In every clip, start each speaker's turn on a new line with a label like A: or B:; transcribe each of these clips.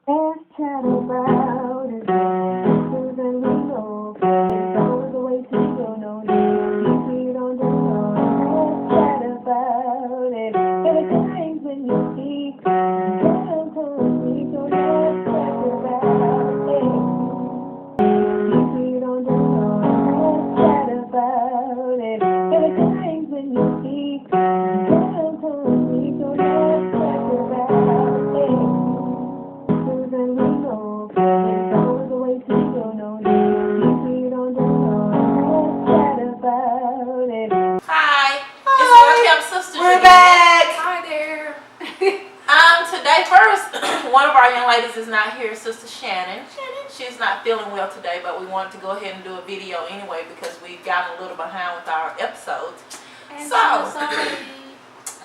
A: Let's chat about it. Things that we know. There's always a way to go. No need to be on the know. Let's chat about it. There are times when you speak. Girl told me so. Let's chat about it. Keep it on the know. Let's chat about it. There are times when you speak. Girl told me so. Let's chat about it. And we know there's always a way to go. No need to keep it on the low. Let's chat about it.
B: Hi, it's
C: Hi,
B: WellKeptSisters
C: we're
B: again.
C: back.
B: Hi there. Today first, one of our young ladies is not here, Sister Shannon. She's not feeling well today, but we wanted to go ahead and do a video anyway because we've gotten a little behind with our episodes.
C: And
B: So,
C: sorry.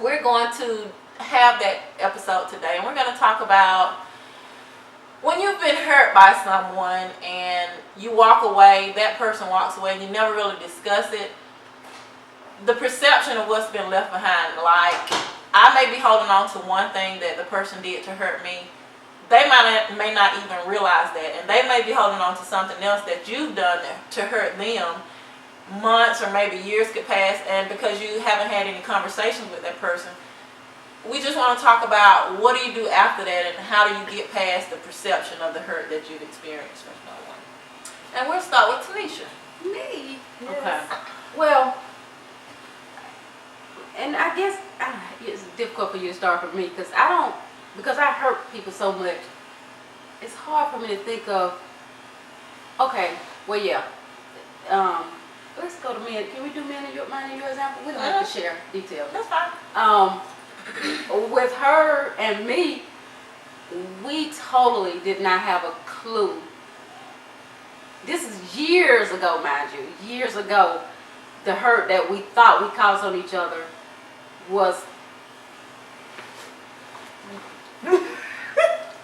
B: we're going to have that episode today, and we're going to talk about when you've been hurt by someone and you walk away, that person walks away, and you never really discuss it. The perception of what's been left behind. Like, I may be holding on to one thing that the person did to hurt me. They may not even realize that, and they may be holding on to something else that you've done to hurt them. Months or maybe years could pass, and because you haven't had any conversations with that person, we just want to talk about what do you do after that, and how do you get past the perception of the hurt that you've experienced from someone. And we'll start with Tanisha.
C: Me? Yes.
B: Okay.
C: Well, and I guess it's difficult for you to start for me because because I hurt people so much. It's hard for me to think of. Okay, well, yeah. Let's go to men. Can we do mine in your example? We don't have to share details.
B: That's fine.
C: With her and me, we totally did not have a clue. This is years ago, mind you. Years ago, the hurt that we thought we caused on each other was.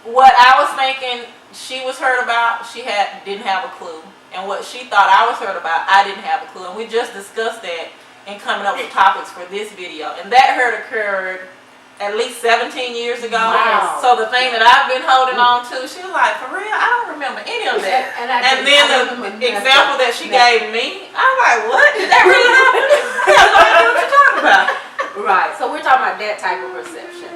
B: What I was thinking she was hurt about, didn't have a clue. And what she thought I was hurt about, I didn't have a clue. And we just discussed that in coming up with topics for this video. And that hurt occurred at least 17 years ago.
C: Wow.
B: So the thing that I've been holding on to, she was like, for real, I don't remember any of that. And then the example that she gave me, I was like, what? Did that really happen? I have no idea what you're talking about.
C: Right. So we're talking about that type of perception.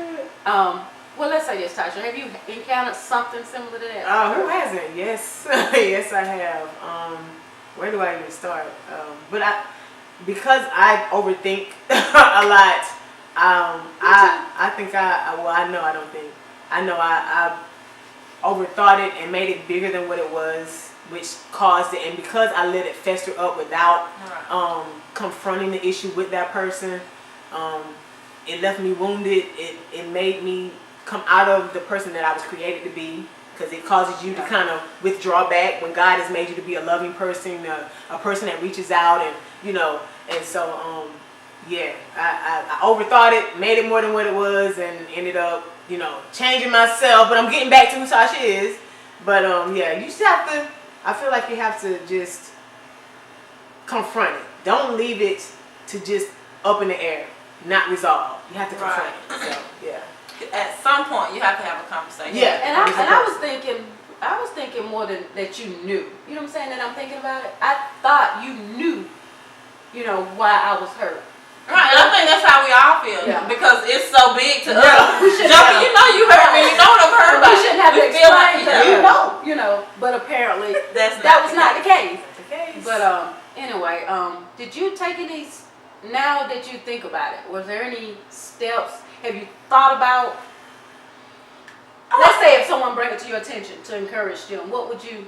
C: Well, let's say this, Tasha. Have you encountered something similar to that?
D: Who hasn't? Yes, yes, I have. Where do I even start? Because I overthink a lot. I know I overthought it and made it bigger than what it was, which caused it. And because I let it fester up without confronting the issue with that person, it left me wounded. It made me come out of the person that I was created to be, because it causes you to kind of withdraw back when God has made you to be a loving person, a person that reaches out, and so I overthought it, made it more than what it was, and ended up changing myself. But I'm getting back to who Tasha is. But you just have to. I feel like you have to just confront it. Don't leave it to just up in the air, not resolved. You have to confront it. So yeah.
B: At some point, you have to have a conversation.
C: Yeah, and I was thinking more than that you knew. You know what I'm saying? That I'm thinking about it. I thought you knew, why I was hurt.
B: Right, and I think that's how we all feel, because it's so big to us.
C: We should
B: Junkie, you know you hurt me, you know what I'm hurt by.
C: We shouldn't have to
B: feel like
C: explain, but apparently that was not the case. But anyway, did you take any, now that you think about it, was there any steps? Have you thought about, let's say if someone bring it to your attention to encourage them, what would you?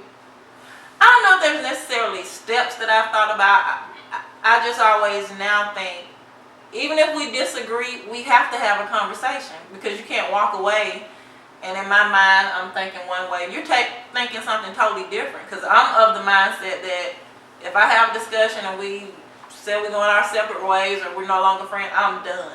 B: I don't know if there's necessarily steps that I've thought about. I just always now think, even if we disagree, we have to have a conversation, because you can't walk away and in my mind I'm thinking one way, you're thinking something totally different, because I'm of the mindset that if I have a discussion and we say we're going our separate ways or we're no longer friends, I'm done.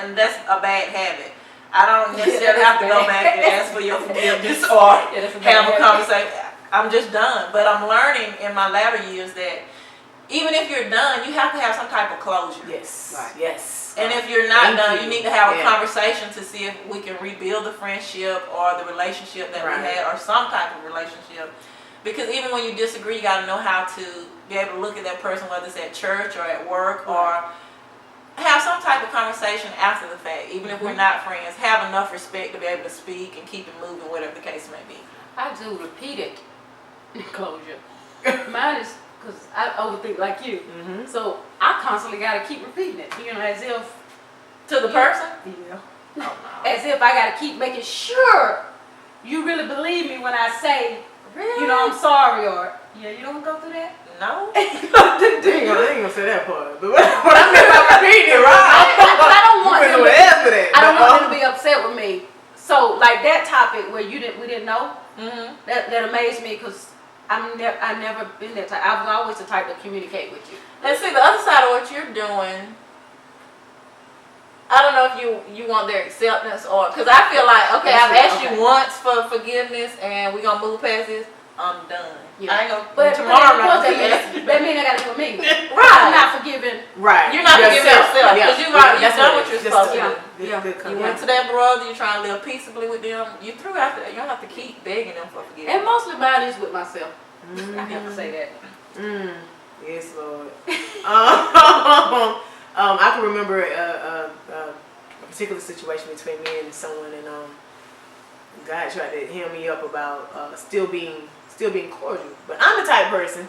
B: And that's a bad habit. I don't necessarily have to go back and ask for your forgiveness or have a conversation. I'm just done. But I'm learning in my latter years that even if you're done, you have to have some type of closure.
D: Yes.
C: Right.
D: Yes.
B: And if you're not
D: Thank
B: done,
D: you.
B: you need to have a
D: Yeah.
B: conversation to see if we can rebuild the friendship or the relationship that
D: Right.
B: we had, or some type of relationship. Because even when you disagree, you got to know how to be able to look at that person, whether it's at church or at work, or have some type of conversation after the fact. Even if we're not friends, have enough respect to be able to speak and keep it moving, whatever the case may be.
C: I do repeated closure. Mine is because I overthink like you. So I constantly got to keep repeating it, as if.
B: To the person?
C: Yeah.
B: Oh, no.
C: As if I got to keep making sure you really believe me when I say,
B: Really?
C: I'm sorry, or, you don't go through that?
B: No.
D: I ain't gonna say that part. But what I meant by repeating it, right?
C: I don't want
D: You
C: them
D: went after that.
C: I don't want them to be upset with me. So, like that topic where we didn't know, that amazed me because I never been that type. I was always the type to communicate with you.
B: And see, the other side of what you're doing, I don't know if you want their acceptance, or because I feel like, okay, I've asked you once for forgiveness and we're gonna move past this. I'm done.
C: Yeah.
B: I ain't gonna.
C: But
B: tomorrow, I'm not
C: that
B: gonna ask you.
C: means I got to do with me.
B: Right.
C: I'm not forgiving.
D: Right.
B: You're not forgiving yourself because you've done what you're supposed to do.
C: Yeah.
B: You went to that brother. You're trying to live peaceably with them. You threw after that. You don't have to keep begging them for forgiveness.
C: And mostly mine is with myself. I have to say that.
D: Yes, Lord. I can remember a particular situation between me and someone, and God tried to heal me up about still being cordial. But I'm the type of person.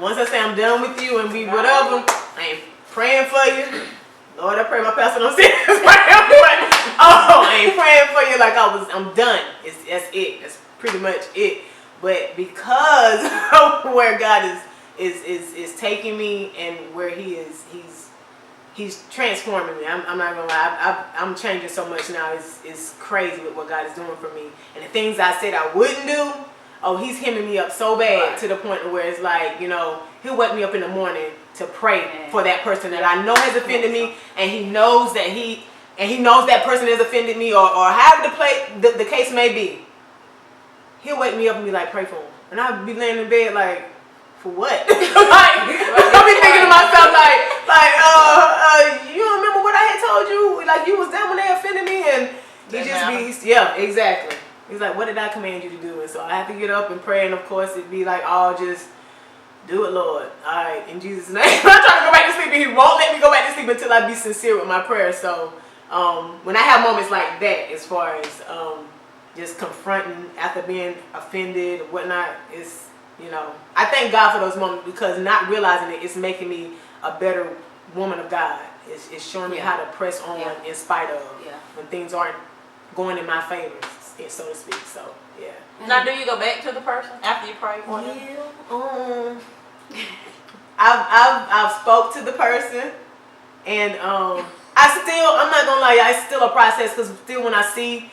D: Once I say I'm done with you and we whatever, I ain't praying for you. Lord, I pray my pastor don't see this. I ain't praying for you like I'm done. That's it. That's pretty much it. But because of where God is taking me and where He's transforming me. I'm not gonna lie. I'm changing so much now. It's crazy with what God is doing for me. And the things I said I wouldn't do, He's hemming me up so bad to the point where it's like, He'll wake me up in the morning to pray for that person that I know has offended me, and He knows that He knows that person has offended me, or however the case may be. He'll wake me up and be like, pray for him, and I'll be laying in bed like, for what? I'll be thinking to myself you don't remember what I had told you? Like you was there when they offended me, and exactly. He's like, what did I command you to do? And so I have to get up and pray, and of course it'd be like, just do it, Lord. All right, in Jesus' name. I'm trying to go back to sleep, and He won't let me go back to sleep until I be sincere with my prayer. So when I have moments like that, as far as just confronting after being offended or whatnot, it's I thank God for those moments, because not realizing it's making me a better woman of God. It's showing me how to press on in spite of when things aren't going in my favor, so to speak. So
B: Now, do you go back to the person after you pray for them?
D: I've spoke to the person, and I'm not gonna lie, it's still a process, because still when I see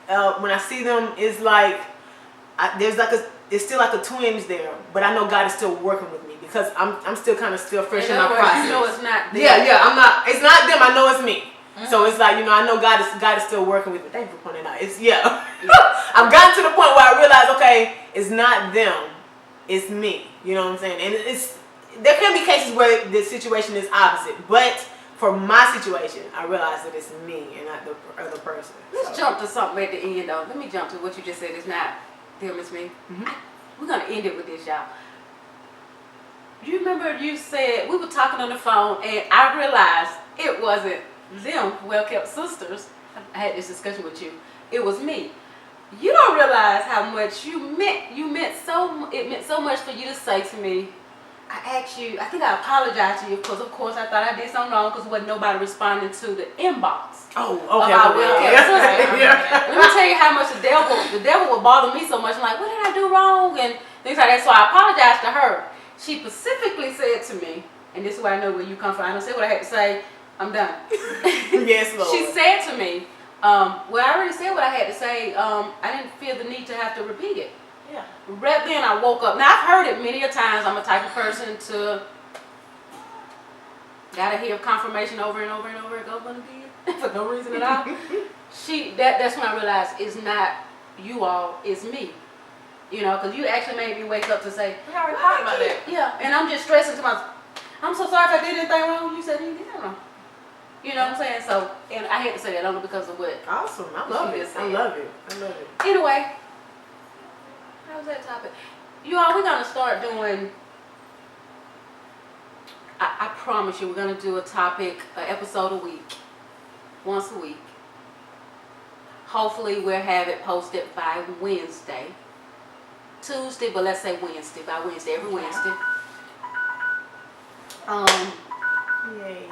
D: them, it's like it's still like a twinge there, but I know God is still working with me, because I'm still kind of fresh in my process.
C: You know it's not them.
D: It's not them. I know it's me. So it's like, I know God is still working with me. Thank you for pointing out. I've gotten to the point where I realize, okay, it's not them, it's me. You know what I'm saying? And there can be cases where the situation is opposite, but for my situation, I realize that it's me and not the other person.
C: Let's jump to something at the end, though. Let me jump to what you just said. It's not them, it's me. We're gonna end it with this, y'all. You remember you said we were talking on the phone, and I realized it wasn't them, WellKeptSisters. I had this discussion with you. It was me. You don't realize how much it meant so much for you to say to me. I asked you, I think I apologized to you because, of course, I thought I did something wrong because wasn't nobody responding to the inbox.
D: Oh, okay.
C: About WellKeptSisters. Let me tell you how much the devil would bother me so much. I'm like, what did I do wrong? And things like that. So I apologized to her. She specifically said to me, and this is where I know where you come from. I don't say what I had to say. I'm done.
D: Yes, Lord.
C: She said to me, well, I already said what I had to say. I didn't feel the need to have to repeat it.
B: Yeah.
C: Right then I woke up. Now I've heard it many a times. I'm a type of person to gotta hear confirmation over and over and over again for no reason at all. That's when I realized it's not you all, it's me. You know, because you actually made me wake up to say,
B: We already talked about that.
C: yeah, and I'm just stressing to myself. I'm so sorry if I did anything wrong. You said you did wrong. You know what I'm saying? So, and I had to say that only because of what.
D: Awesome. I love it. I love it. I love it.
C: Anyway, how was that topic? You all, we're gonna start doing. I promise you, we're gonna do a topic, an episode a week, once a week. Hopefully, we'll have it posted by Wednesday, Tuesday, but let's say Wednesday. By Wednesday, every Wednesday.
D: Yay.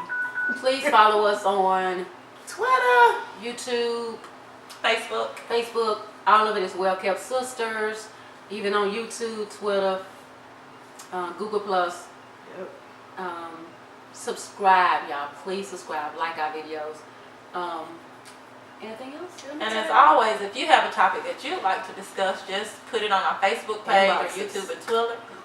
C: Please follow us on
D: Twitter,
C: YouTube,
B: Facebook.
C: all of it is WellKeptSisters, even on YouTube, Twitter, Google Plus.
D: Yep.
C: Subscribe, y'all. Please subscribe, like our videos. Anything else?
B: And as always, if you have a topic that you'd like to discuss, just put it on our Facebook page or YouTube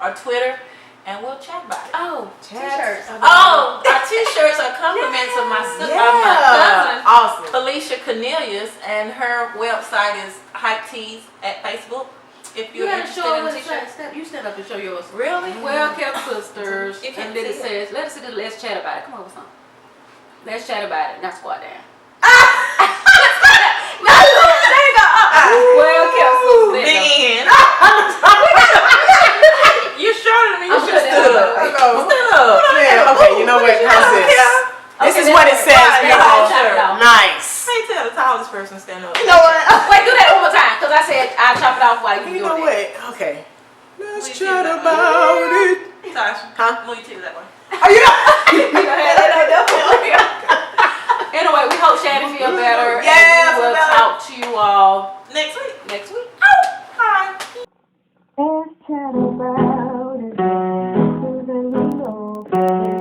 B: or Twitter, and we'll chat about it.
C: Oh, t-shirts.
B: Oh, our t-shirts are compliments of my cousin,
D: Awesome.
B: Felicia Cornelius, and her website is Hype Tees at Facebook. If
C: You
B: you're
C: gotta
B: interested
C: show
B: in
C: us.
B: t-shirts.
C: You stand up and show yours.
B: Really?
C: WellKeptSisters.
B: You can't
C: And then it
B: see
C: says, let's chat about it. Come on, what's on? Let's chat about it. Not squat down. No, there you go. WellKeptSisters.
B: Man. You're shorter than me. You
C: I'm
B: should have
C: good
B: stood
C: at
B: up.
C: it.
B: Stand up.
D: Yeah, okay, you know what? How's this? This is what it says, y'all. Nice.
B: I can't tell the tallest person to stand up.
D: You know what?
C: Wait, do that one more time, because I said I'll chop it off while you
D: You
C: do
D: know
C: it.
D: what? Okay. Let's
B: Please
D: chat
B: do that.
D: about it.
B: Tasha,
D: Huh?
B: move your titties that way.
D: Are you not?
C: Anyway, we hope Shannon feel better.
D: Yeah,
C: and we will
D: feel better.
C: talk to you all
B: Next week.
C: next week.
B: Bye.
A: Let's chat about it. Susan, we know.